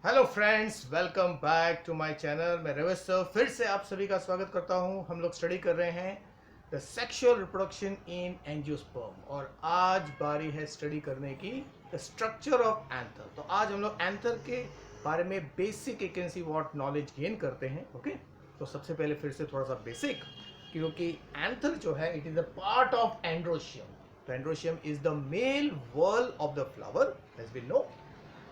Hello friends, welcome back to my channel. मैं Ravish sir फिर से आप सभी का स्वागत करता हूं। हम लोग स्टडी कर रहे हैं the sexual reproduction in angiosperm और आज बारी है स्टडी करने की द स्ट्रक्चर ऑफ एंथर। तो आज हम लोग एंथर के बारे में बेसिक एक can see what knowledge gain करते हैं। ओके, तो सबसे पहले फिर से थोड़ा सा बेसिक, क्योंकि एंथर जो है it is a part of androecium. तो androecium is the male whorl of the flower as we know,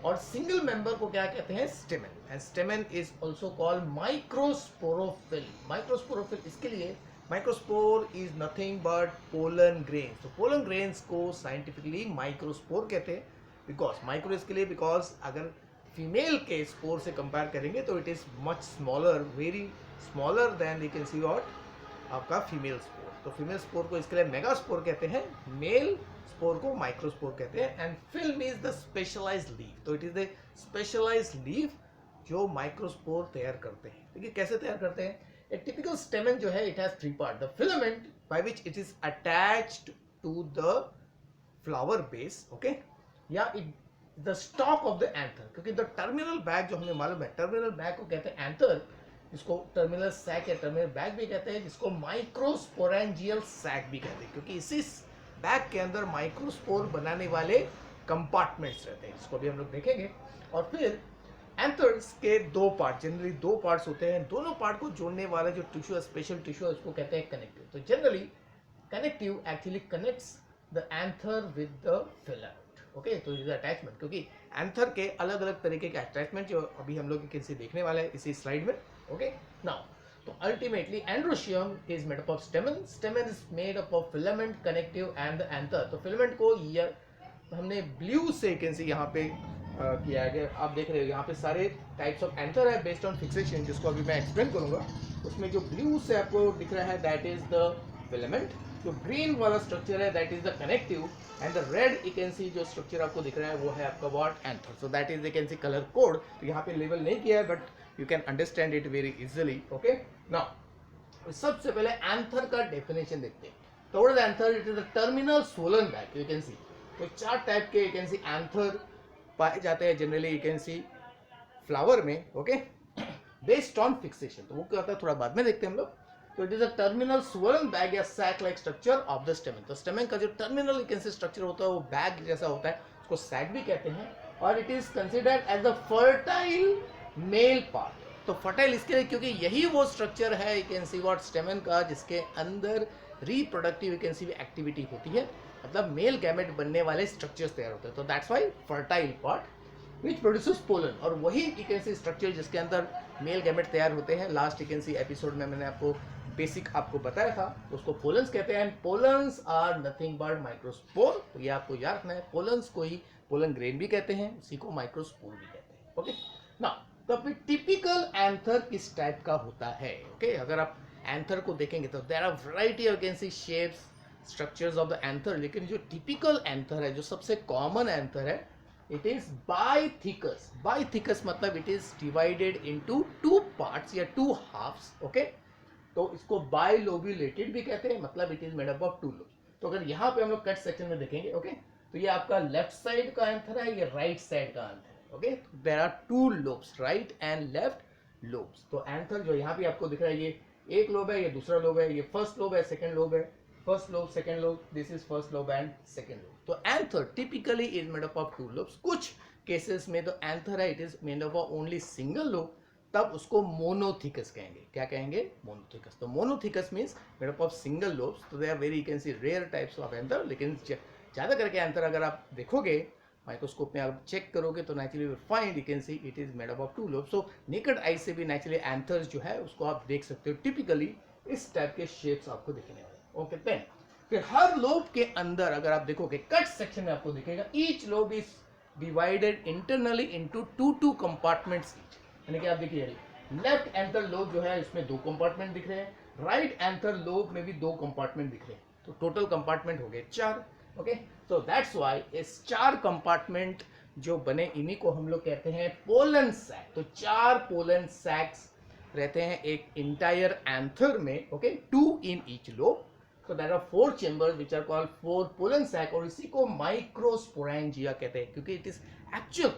और सिंगल मेंबर को क्या कहते हैं? Stamen. And stamen is also called microsporophyll. Microsporophyll इसके लिए, microspore is nothing but pollen grains. तो pollen grains को साइंटिफिकली माइक्रोस्पोर कहते हैं। बिकॉज माइक्रो इसके लिए, बिकॉज अगर फीमेल के स्पोर से कंपेयर करेंगे तो it is much smaller, very smaller than you can see what आपका फीमेल स्पोर। तो फीमेल स्पोर को इसके लिए मेगास्पोर कहते हैं, मेल स्पोर को माइक्रोस्पोर कहते हैं। And film is the specialised leaf. तो it is the specialised leaf जो माइक्रोस्पोर तैयार करते हैं। देखिए कैसे तैयार करते हैं। ए टिपिकल स्टेमन जो है it has three part, the filament by which it is attached to the flower base, okay, या it the stalk of the anther. क्योंकि द टर्मिनल बैग जो हमें मालूम है, टर्मिनल बैग को कहते हैं एंथर, जिसको टर्मिनल सैक या टर्मिनल बैग भी कहते हैं, जिसको माइक्रोस्पोरेंजियल सैक भी कहते हैं, क्योंकि इसी बैग के अंदर माइक्रोस्पोर बनाने वाले कंपार्टमेंट्स रहते हैं, जिसको भी हम लोग देखेंगे। और फिर एंथर्स के दो पार्ट, जनरली दो पार्ट्स होते हैं। दोनों पार्ट को जोड़ने वाला जो टिश्यू, स्पेशल टिश्यू है, उसको कहते हैं कनेक्टिव। तो generally connective actually connects the anther with the filament. Okay, तो इज अटैचमेंट, क्योंकि एंथर के अलग अलग तरीके के अटैचमेंट जो अभी हम लोग किसी देखने वाले हैं इसी स्लाइड में। ओके, नाउ तो ultimately androecium is made up of स्टेमन। स्टेमन is made up of filament, connective and the anther. तो फिलामेंट को हमने ब्लू से कैन सी यहाँ पे किया गया। आप देख रहे हो यहाँ पे सारे टाइप्स ऑफ एंथर है बेस्ड ऑन फिक्सेशन, जिसको अभी मैं एक्सप्लेन करूंगा। उसमें जो ब्लू से आपको दिख रहा है दैट इज द फिलामेंट, जो ग्रीन वाला स्ट्रक्चर है that is the connective, and the red you can सी जो स्ट्रक्चर आपको दिख रहा है वो है आपका what? Anther. So that is you can C colour code. तो यहाँ पे लेबल नहीं किया है but you can understand it very easily. Okay, now सबसे पहले एंथर का डेफिनेशन देखते हैं। तो what is anther? It is the terminal swollen bag, you can सी। तो चार टाइप के यू कैन सी एंथर पाए जाते हैं generally, you can see flower में। Okay, based on fixation. तो वो क्या होता है थोड़ा बाद में देखते हैं हम लोग। तो it is a terminal swollen bag या sac like structure of the stamen. तो स्टेमन का जो terminal you can see structure होता है वो बैग जैसा होता है, उसको सैक भी कहते हैं। और it is considered as the fertile male part. तो फर्टाइल इसके लिए क्योंकि यही वो स्ट्रक्चर है you can see what stamen का, जिसके अंदर reproductive you can see activity होती है, मतलब मेल गैमेट बनने वाले स्ट्रक्चर्स तैयार होते हैं। तो that's why fertile part which produces pollen. और वही यू कैन सी स्ट्रक्चर जिसके अंदर मेल गैमेट तैयार होते हैं, last you can C episode में मैंने आपको बेसिक आपको बताया था, तो उसको पोलन्स कहते हैं। Pollens are nothing but microspore. तो ये आपको याद रखना है, पोलन्स को ही पोलन ग्रेन भी कहते हैं, उसी को माइक्रोस्पोर भी कहते हैं। ओके, नाउ तो फिर टिपिकल एंथर किस टाइप का होता है? ओके, अगर आप एंथर को देखेंगे तो there are variety you can see shapes, structures of the anther, लेकिन जो टिपिकल एंथर है, जो सबसे कॉमन एंथर है, इट इज बाइथिकस। बाइथिकस मतलब it is divided into two parts या टू हाफ्स। ओके, तो इसको बाइलोब्यूलेटेड भी कहते हैं, मतलब it is made up of two lobes. तो अगर यहाँ पे हम लोग कट सेक्शन में देखेंगे, ओके, तो ये आपका लेफ्ट साइड का एंथर है, ये राइट साइड का एंथर है। Okay, there are two lobes, right and left lobes. तो एंथर जो यहाँ पे आपको दिख रहा है, ये एक लोब है, ये दूसरा लोब है, ये फर्स्ट लोब है, सेकंड लोब है, first lobe, second lobe, this is first lobe and second lobe. तो anther typically is made up of two lobes. कुछ केसेस में तो एंथर है it is made up of only single lobe, तब उसको monothecous कहेंगे। क्या कहेंगे? मोनोथिकस। तो monothecous means made up of single lobes. तो they are very you can see rare types of anther, लेकिन ज़्यादा करके एंथर अगर आप देखोगे माइक्रोस्कोप में आप चेक करोगे तो naturally will find you can see it is made up of two lobes. So naked eye से भी नेचुरली एंथर्स जो है उसको आप देख सकते हो, टिपिकली इस टाइप के शेप्स आपको दिखने वाले। ओके, देन फिर हर लोब के अंदर अगर आप देखोगे कट सेक्शन में आपको दिखेगा each lobe is divided internally into two compartments each. यानी कि आप देखिए लेफ्ट एंथर लोब जो है इसमें दो कंपार्टमेंट दिख रहे हैं, राइट एंथर लोब में भी दो कंपार्टमेंट दिख रहे हैं, तो टोटल कंपार्टमेंट हो गए चार। ओके, सो दैट्स व्हाई इस चार कंपार्टमेंट जो बने इन्हीं को हम लोग कहते हैं पोलन सैक। तो चार पोलन सैक्स रहते हैं एक इंटायर एंथर में। Okay, two in each lobe. So there are four chambers which are called four pollen sac, और इसी को माइक्रोस्पोरेंजिया कहते हैं, क्योंकि it is actual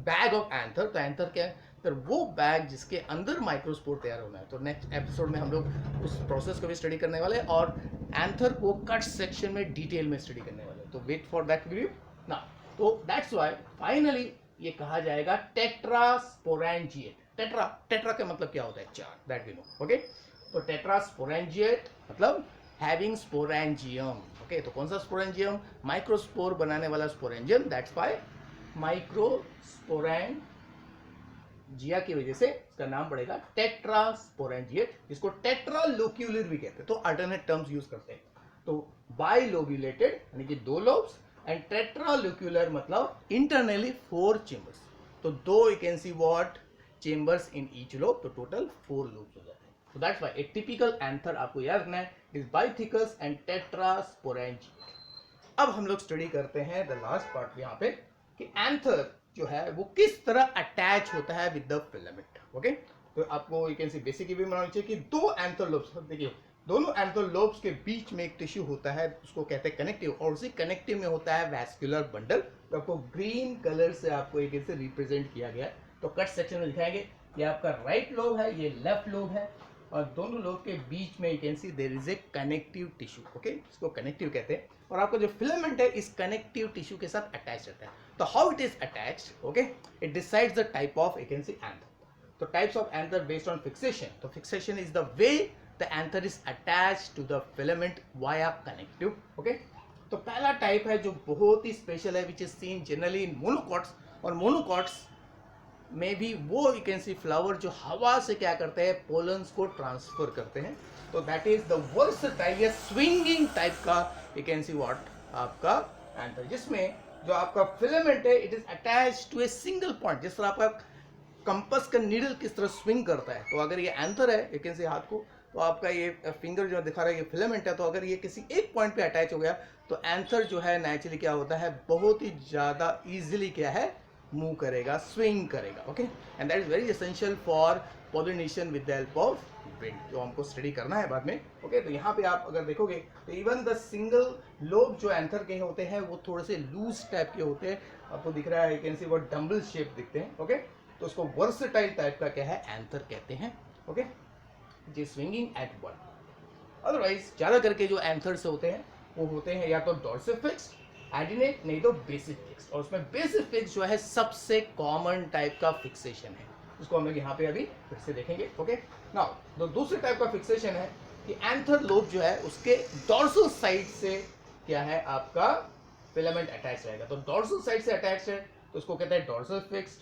bag of anther. तो एंथर क्या है? तो वो बैग जिसके अंदर माइक्रोस्पोर तैयार होना है। तो नेक्स्ट एपिसोड में हम लोग उस प्रोसेस को भी स्टडी करने वाले हैं और एंथर को कट सेक्शन में डिटेल में स्टडी करने वाले हैं। तो वेट फॉर दैट वीडियो ना। तो दैट्स व्हाई फाइनली ये कहा जाएगा टेट्रास्पोरेंजिएट। टेट्रा, टेट्रा का मतलब क्या होता है? चार, दैट वी नो। ओके, तो टेट्रास्पोरेंजिएट मतलब हैविंग स्पोरेंजियम। ओके, तो कौन सा स्पोरेंजियम? माइक्रोस्पोर बनाने वाला स्पोरेंजियम, दैट्स व्हाई माइक्रोस्पोरेंजिया की वजह से इसका नाम पड़ेगा टेट्रास्पोरेंजिएट, जिसको टेट्रालोक्यूलर भी कहते हैं। तो अल्टरनेट टर्म्स यूज करते हैं। तो बाइलोब्यूलेटेड यानी कि दो लोब्स एंड टेट्रालोक्यूलर मतलब इंटरनली 4 चेंबर्स। तो दो, you can see what, chambers in each lobe, तो टोटल 4 लोब्स हो जाते हैं। तो that's why A typical anther आपको याद रखना है इज बाइथिकस एंड टेट्रास्पोरेंजिएट। अब हम लोग स्टडी करते हैं द लास्ट पार्ट यहाँ पे कि एंथर जो है वो किस तरह अटैच होता है विद द फिलामेंट। ओके, तो आपको यू कैन सी बेसिक भी मालूम चाहिए कि दो एंथर लोब्स, देखिए दोनों एंथर लोब्स के बीच में एक टिश्यू होता है, उसको कहते हैं कनेक्टिव, और उसी कनेक्टिव में होता है वैस्कुलर बंडल। तो आपको ग्रीन कलर से आपको एक ऐसे रिप्रेजेंट किया गया है। तो कट सेक्शन में दिखाएंगे ये आपका राइट लोब है, ये लेफ्ट लोब है, और दोनों लोब के बीच में you can see there is a connective tissue. Okay, इसको कनेक्टिव कहते हैं। और आपका जो फिलामेंट है इस कनेक्टिव टिश्यू के साथ अटैच रहता है। तो how it is attached? Okay, it decides the type of you can see anther. तो types of anther based on fixation. तो fixation is the way the anther is attached to the filament via connective. Okay, तो पहला type है जो बहुत ही special है, which is seen generally in monocots. और मोनोकॉट्स में भी वो यू कैन सी फ्लावर जो हवा से क्या करते हैं, पोलन्स को ट्रांसफर करते हैं। तो दैट इज द वर्सटाइल या स्विंगिंग टाइप का यू कैन सी व्हाट आपका एंथर, जिसमें जो आपका फिलामेंट है it is attach to a single point. जिस तरह आपका कंपस का नीडल किस तरह स्विंग करता है, तो अगर ये एंथर है यू कैन सी हाथ को, तो आपका ये फिंगर जो दिखा रहा है ये फिलामेंट है। तो अगर ये किसी एक पॉइंट पे अटैच हो गया तो एंथर जो है नेचुरली क्या होता है, बहुत ही ज़्यादा इजीली क्या है, मूव करेगा, स्विंग करेगा। Okay, and that is very essential for pollination with the help of wind, जो हमको स्टडी करना है बाद में। ओके, तो यहाँ पे आप अगर देखोगे तो इवन द सिंगल लोब जो एंथर के होते हैं वो थोड़े से लूज टाइप के होते हैं। आपको दिख रहा है यू कैन सी वो डम्बल शेप दिखते हैं। ओके, तो उसको वर्सटाइल टाइप का क्या है, एंथर कहते हैं। ओके, जी स्विंगिंग एट वन। अदरवाइज ज़्यादा करके जो एंथर्स होते हैं वो होते हैं या तो डॉर्सल फिक्स्ड, एडिनेट, नहीं तो बेसिक फिक्स। और उसमें बेसिक फिक्स जो है सबसे कॉमन टाइप का फिक्सेशन है, उसको हम लोग यहाँ पे अभी फिर से देखेंगे। ओके, नाउ जो दूसरे टाइप का फिक्सेशन है कि एंथर लोब जो है उसके डॉर्सल साइड से क्या है, आपका फिलामेंट अटैच रहेगा। तो डॉर्सल साइड से अटैच है तो उसको कहते हैं डॉर्सल फिक्स्ड।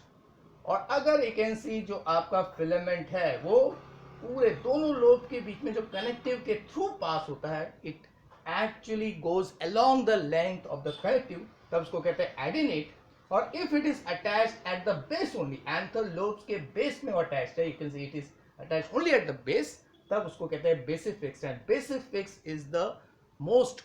और अगर यू कैन सी जो आपका फिलामेंट है वो पूरे दोनों लोब के बीच में जो कनेक्टिव के थ्रू पास होता है, it actually goes along the length of the connective, तब उसको कहते हैं एडिनेट। और if it is attached at the base only, anther lobes के बेस में attached है, you can see it is attached only at the base, तब उसको कहते हैं basic fixed। and basic fixed is the most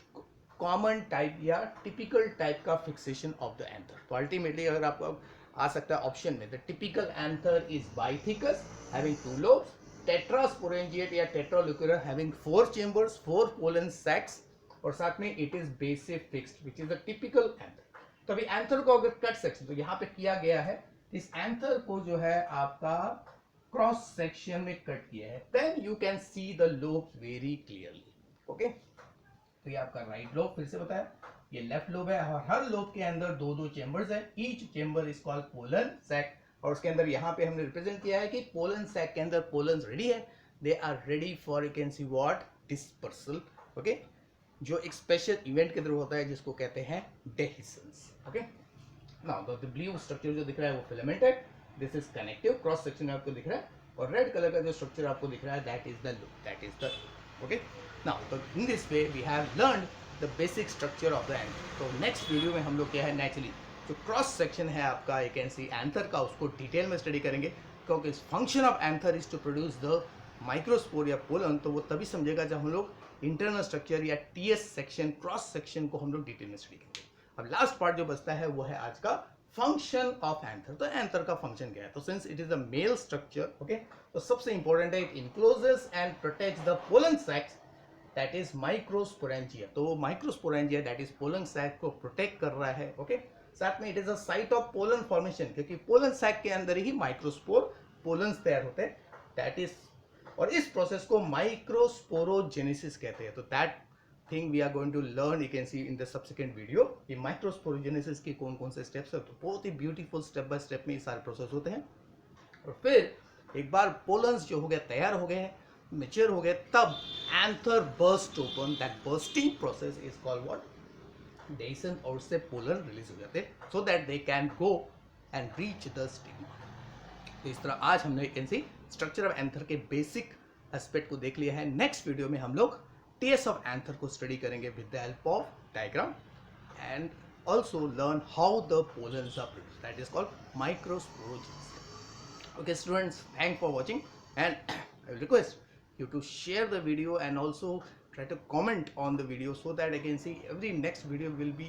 common type या typical type का fixation of the anther। तो ultimately अगर आपको आ सकता है ऑप्शन में, the typical anther is bythecus having 2 lobes, tetrasporangiate या tetralocular having 4 chambers, 4 pollen sacs, और साथ में it is basic fixed which is a typical anther. तो अभी एंथर को अगर कट सेक्शन तो यहाँ पे किया गया है, इस एंथर को जो है आपका क्रॉस सेक्शन में कट किया है, then you can see the lobes very clearly. Okay, तो ये आपका राइट लोब फिर से बताया, ये लेफ्ट लोब है, और हर लोब के अंदर 2-2 चेंबर्स है। Each chamber is called pollen sac. और उसके अंदर यहाँ पे हमने रिप्रेजेंट किया है कि पोलन सैक के अंदर पोलन्स रेडी है, they are ready for you can see what dispersal. Okay, जो एक स्पेशल इवेंट के थ्रू होता है जिसको कहते हैं dehiscence. Okay, now the blue structure जो दिख रहा है वो फिलामेंट है, this is connective, cross section में आपको दिख रहा है, और रेड कलर का जो स्ट्रक्चर आपको दिख रहा है that is the loop, that is the. Okay, now in this way we have learned the basic structure of the anther. तो नेक्स्ट वीडियो में हम लोग क्या है, नेचुरली जो क्रॉस सेक्शन है आपका यू कैन सी एंथर का, उसको डिटेल में स्टडी करेंगे, क्योंकि function of anther is to produce the microspore या पोलन। तो वो तभी समझेगा जब हम लोग इंटरनल स्ट्रक्चर या टीएस सेक्शन, क्रॉस सेक्शन को हम लोग डिटेल में स्टडी करेंगे। अब लास्ट पार्ट जो बचता है वो है आज का फंक्शन ऑफ एंथर। तो एंथर का फंक्शन क्या है, तो since it is a male structure, okay, तो सबसे इंपॉर्टेंट है it encloses and protects the pollen sacs, that is microsporangia. तो microsporangia that is pollen sac को प्रोटेक्ट कर रहा है। ओके, साथ में it is a site of pollen formation, क्योंकि पोलन सैक के अंदर ही माइक्रोस्पोर पोलन्स तैयार होते हैं, दैट इज, और इस प्रोसेस को माइक्रोस्पोरोजेनेसिस कहते हैं। तो that thing we are going to learn, you can see in the subsequent video कि माइक्रोस्पोरोजेनेसिस के कौन कौन से स्टेप्स है। तो बहुत ही ब्यूटीफुल स्टेप बाय स्टेप में ये सारे प्रोसेस होते हैं। और फिर एक बार पोलन्स जो हो गए, तैयार हो गए हैं, मेच्योर हो गए, तब anther burst open, that bursting process is called what, dehiscence, और उससे पोलन रिलीज हो जाते हैं so that they can go and reach the stigma. तो इस तरह आज हमने can see structure of anther के बेसिक एस्पेक्ट को देख लिया है। नेक्स्ट वीडियो में हम लोग टीएस ऑफ एंथर को स्टडी करेंगे with the help of diagram and also learn how the pollens are produced, that is called microsporogenesis. Okay students, thanks for watching, and I will request you to share the video and also try to comment on the video so that I can see every next video will be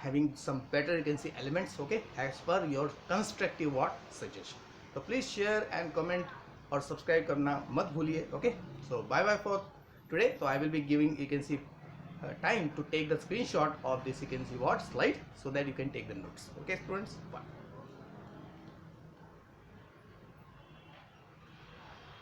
having some better, you can see, elements, okay, as per your constructive what suggestion. So please share and comment और subscribe करना मत भूलिए, okay. So bye bye for today. So I will be giving, you can see, time to take the screenshot of this, you can see what slide, so that you can take the notes, okay students. Bye.